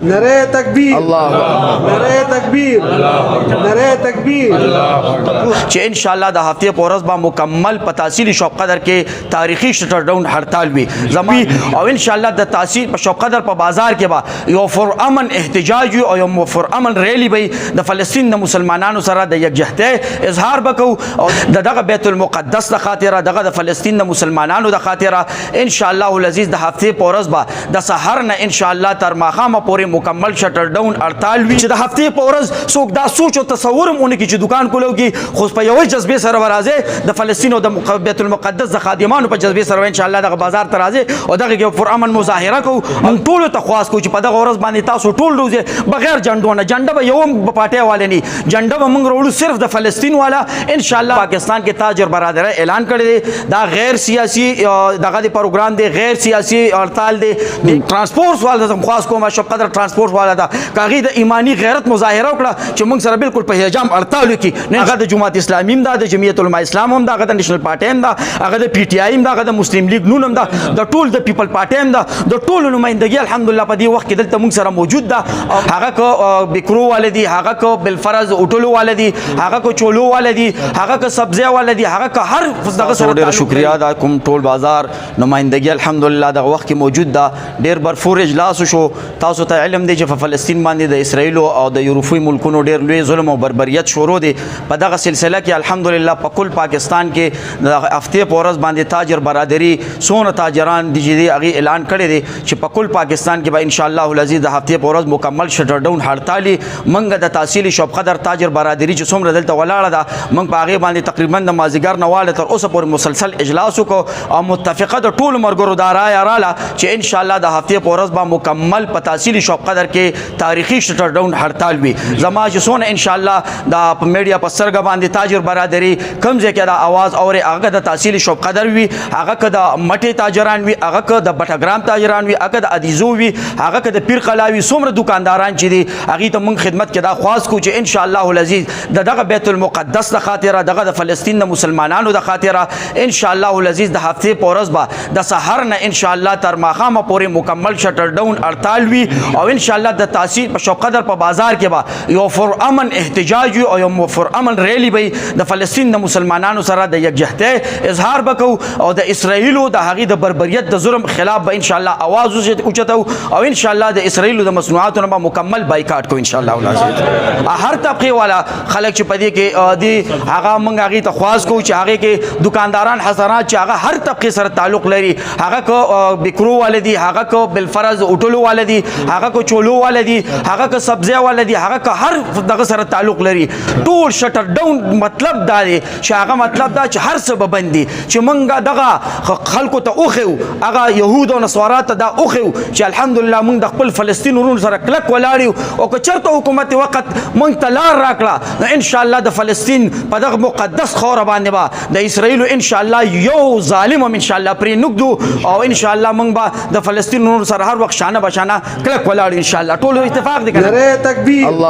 نعرہ تکبیر نعرہ تکبیر نعرہ تکبیر چې ان شاء الله د هفته په ورځ به مکمل په تحصیل شوق قدر کې تاریخي شټر ډاون هړتال وي زمي او ان شاء الله د تحصیل په شوق قدر په بازار کې به یو فر امن احتجاج او یو فر امن ریلی به د فلسطین د مسلمانانو سره د یکجهته اظهار وکړو او دغه بیت المقدس د خاطره دغه د فلسطین د مسلمانانو د خاطره ان شاء الله العزیز د هفته په ورځ به د سحر نه ان شاء الله تر ماښامه پورې مکمل شټر ډاون هړتال وي چې د هفته په ورځ څوک دا سوچ او تصور مونږ کې چې دکان کولو کې خو په یو جذبه سره ورازه د فلسطین او د بیت المقدس د خادمانو په جذبه سره ان شاء الله د بازار ته راځي او دغه یو پر امن مظاهره کو مونږ ټول ته خواست کو چې په دغه ورځ باندې تاسو ټول روزه بغیر جنډونه جنډه به یو پټه والے نه جنډه به مونږ وروړو صرف د فلسطین والا ان شاء الله پاکستان کې تاجر برادر اعلان کړی دا غیر سیاسي دغه د پروګرام دی غیر سیاسي هړتال دی ترانسپورت والا د خاص کومه شپ قدر ترانسپورت والا دا کاغی د ایمانی غیرت مظاهره وکړه چې موږ سره بالکل په هجام هړتال وکړي نه هغه د جماعت اسلامي هم دا د جمعیت علماء اسلام هم دا هغه د نېشنل پارټي هم دا هغه د پی ټی آی هم دا هغه د مسلم لیگ نون هم دا د ټول د پیپل پارټي هم دا د ټول نمائندګي الحمدلله په دې وخت کې دلته موږ سره موجود ده هغه کو بکرو والدي هغه کو بالفرض اوټلو والدي هغه کو چولو والدي هغه کو سبزی والدي هغه کو هر دغه سره ډیر شکریا دا کوم ټول بازار نمائندګي الحمدلله دغه وخت کې موجود ده ډیر برفور اجلاس شو تاسو ته علم دی چې په فلسطین باندې د اسرائیل او د یورپی ملکونو ډیر لوی ظلم او بربریت شروع دي په دغه سلسله کې الحمدلله په کل پاکستان کې د هفته په ورځ باندې تاجر برادری سونه تاجران دي چې هغه اعلان کړی دی چې په کل پاکستان کې به ان شاء الله العزیز د هفته په ورځ مکمل شټر ډاون هړتال منګه د تحصیل شوق قدر تاجر برادری چې څومره دلته ولاړه ده منګ په هغه باندې تقریبا د مازیګر نواله تر اوسه پورې مسلسل اجلاس وکړو او متفقه د ټول مرګرو دارای رااله چې ان شاء الله د هفته په ورځ به مکمل په تحصیل شوق قدر کې تاریخي شټر ډاون هړتال وي زما چې سونه ان شاء الله د میډیا په سرګ باندې تاجر برادری کم ځای کې د आवाज اور هغه د تحصیل شوق قدر وي هغه که د مټي تاجران وي هغه که د بټګرام تاجران وي هغه د ادیزو وي هغه که د پیر قلاوي څومره دکانداران چې دي هغه ته موږ خدمت کې دا خواست کو چې ان شاء الله العزیز دغه بیت المقدس د خاطره دغه د فلسطین د مسلمانانو د خاطره ان شاء الله العزیز د هفته په ورځ به د سحر نه ان شاء الله تر ماښامه پورې مکمل شټر ډاون هړتال وي او ان شاء الله د تحصیل په شوق قدر په بازار کې به یو فر امن احتجاج او یو فر امن ریلی به د فلسطین د مسلمانانو سره د یکجهته اظهار وکړو او د اسرائیل د هغه د بربریت د ظلم خلاف به ان شاء الله आवाज اوچتو او ان شاء الله د اسرائیل د مصنوعاتو نه مکمل بایکاټ کو ان شاء الله العزیز هر طبقه والا خلک چې پدې کې دی هغه موږ هغه ته خواست کو چې هغه کې دکانداران حضرات چې هغه هر طبقه سره تعلق لري هغه کو بکرو والدي هغه کو بالفرض اوټلو والدي هغه کو چولو والدي هغه کو سبزی والدي هغه کو هر دغه سره تعلق لري ټول شټر ډاون مطلب دا دی چې هغه مطلب دا چې هر څه بندي چې مونږه دغه خلکو ته اوخو هغه يهود او نصارا ته دا اوخو چې الحمدلله مونږ د خپل فلسطین ورونو سره کلک ولاړو او که چرته حکومت وخت مونږ ته لار راکړه نو ان شاء الله د فلسطین په دغه مقدس خاور باندې با د اسرائیل ان شاء الله یو ظالم ان شاء الله پرې نګدو او ان شاء الله مونږ به د فلسطین ورونو سره هر وخت شانه بشانه کلک ولاړ ان شاء الله ټول اتفاق دي نعرہ تکبیر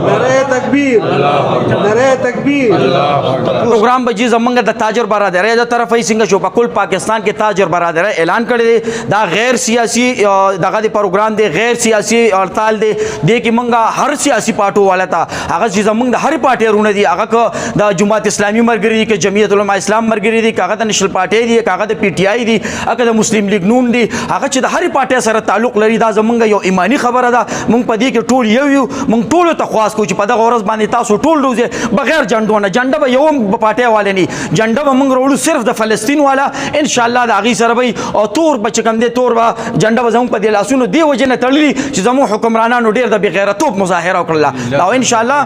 نعرہ تکبیر نعرہ تکبیر پروګرام به زمونږ د تاجر برادرۍ د طرفه څنګه شو په کل پاکستان کې تاجر برادرۍ اعلان کړی دا غیر سیاسي دغه د پروګرام دی غیر سیاسي هړتال دی د کې مونږه هر سیاسي پارټو والا ته هغه چې زمونږ د هر پارټي رونه دي هغه د جماعت اسلامي مرګري دي کې جمعیت علماء اسلام مرګري دي هغه د نېشنل پارټي دي هغه د پی ټی آی دي هغه د مسلم لیگ نون دي هغه چې د هر پارټي سره تعلق لري دا زمونږ یو ایمانی خبره ده مونږ په دې کې ټول یو مونږ ټول ته خواست کو چې په دغه ورځ باندې تاسو ټول روزه بغیر جنډونه جنډه به یو پارټي والے نه جنډه به مونږ وروړو صرف د فلسطین والا ان شاء الله د هغه سره به او تور بچ کم دي تور به جنډه به زموږ په دې لاسونو دی وجه نه تړلي چې زموږ حکمرانانو ډیر د بغیرتوب مظاهره وکړه او ان شاء الله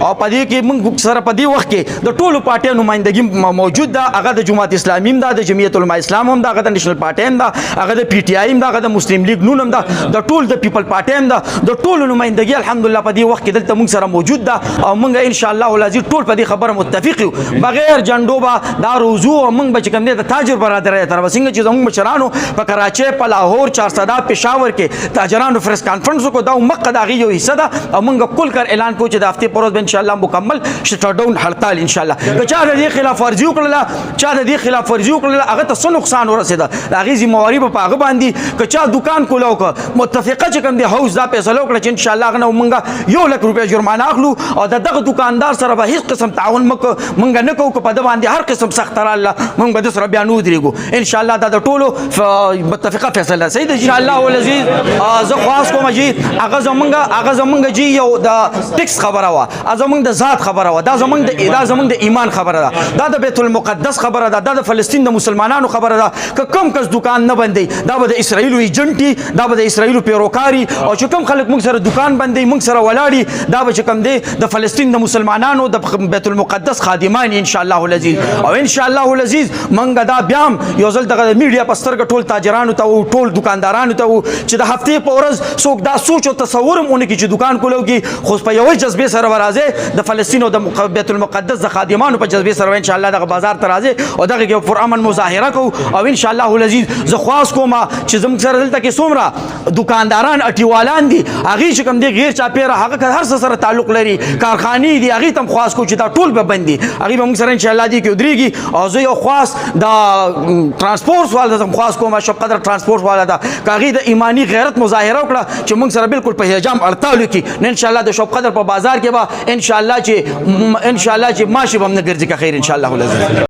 او په دې کې مونږ سره په دې وخت کې د ټولو پارټي نمائندګي موجود ده هغه د جماعت اسلامي هم ده د جمعیت علماء اسلام هم ده هغه د نېشنل پارټي هم ده هغه د پی ټی آی هم ده هغه د مسلم لیگ نون هم ده د ټول د پیپل پارټي هم ده د ټولو نمائندګي الحمدلله په دې وخت کې دلته مونږ سره موجود ده او مونږ ان شاء الله العزیز ټول په دې خبره متفق یو بغیر جنډو به دا روزو او مونږ به کوم دي د تاجر برادرۍ تر وسنګ چې زموږ مشرانو په کراچۍ په لاهور چارسدا پېښور کې تاجرانو فرس کانفرنس کو دا مقد هغه یو حصہ ده او مونږ کل کر اعلان کو چې د هفته پروز ان شاء الله مکمل شټر ډاون هړتال ان شاء الله که چا د دې خلاف ورزي وکړه چا د دې خلاف ورزي وکړه هغه ته څه نقصان ورسېده هغه ذمہواری په هغه باندې که چا دکان کولو که متفقه چې چې کوم دی هاوس دا فیصله وکړه چې ان شاء الله غنه مونږه 1 لک روپیا جرمانه اخلو او دغه دکاندار سره به هیڅ قسم تعاون مونږ نه کوو په د باندې هر قسم سخت را الله مونږ به د سره بیا نو درېږو ان شاء الله دا د ټولو متفقه فیصله صحیح ده ان شاء الله العزیز. زه خواست کوم جی هغه زمونږ جی یو د ټیکس خبره وا زمونږ د ذات خبره وا دا زمونږ د ایمان خبره ده دا د بیت المقدس خبره ده دا د فلسطین د مسلمانانو خبره ده که کم کس دکان نه بندي دا به د اسرائیل ایجنټي دا به د اسرائیل پیروکاری او چې کم خلک موږ سره دکان بندي موږ سره ولاړی دا به چې کم دی د فلسطین د مسلمانانو د بیت المقدس خادمان ان شاء الله العزیز. او ان شاء الله العزیز موږ دا بیا یو ځل دغه میډیا په سترګه ټول تاجرانو ته ټول دکاندارانو ته چې د هفتې په ورځ څوک دا سوچ او تصور مونږ کې چې دکان کولوږي خو په یوې جذبې سره ورازه د فلسطین او د بیت المقدس د خادمانو په جذبې سره ان شاء الله د بازار ته راځي او دغه کې پر امن مظاهره کو او ان شاء الله العزیز زه خواست کوم چې زموږ سره دلته کې څومره دکانداران اټیوالان دي هغه چې کوم دي غیر چاپیره هغه هر څه سره تعلق لري کارخانه دي هغه تم خواست کو چې دا ټول به بندي هغه به موږ سره ان شاء الله دي کې ودرېږي او زه یو خواست د ترانسپورت والا زم خواست کوم شپ قدر ترانسپورت والا دا کاغی د ایمانی غیرت مظاهره وکړه چې موږ سره بالکل په هجام اړتالو کې ان شاء الله د شپ قدر په بازار کې به ان شاء الله چې ماشي به موږ ګرځي که خیر ان شاء الله العزیز.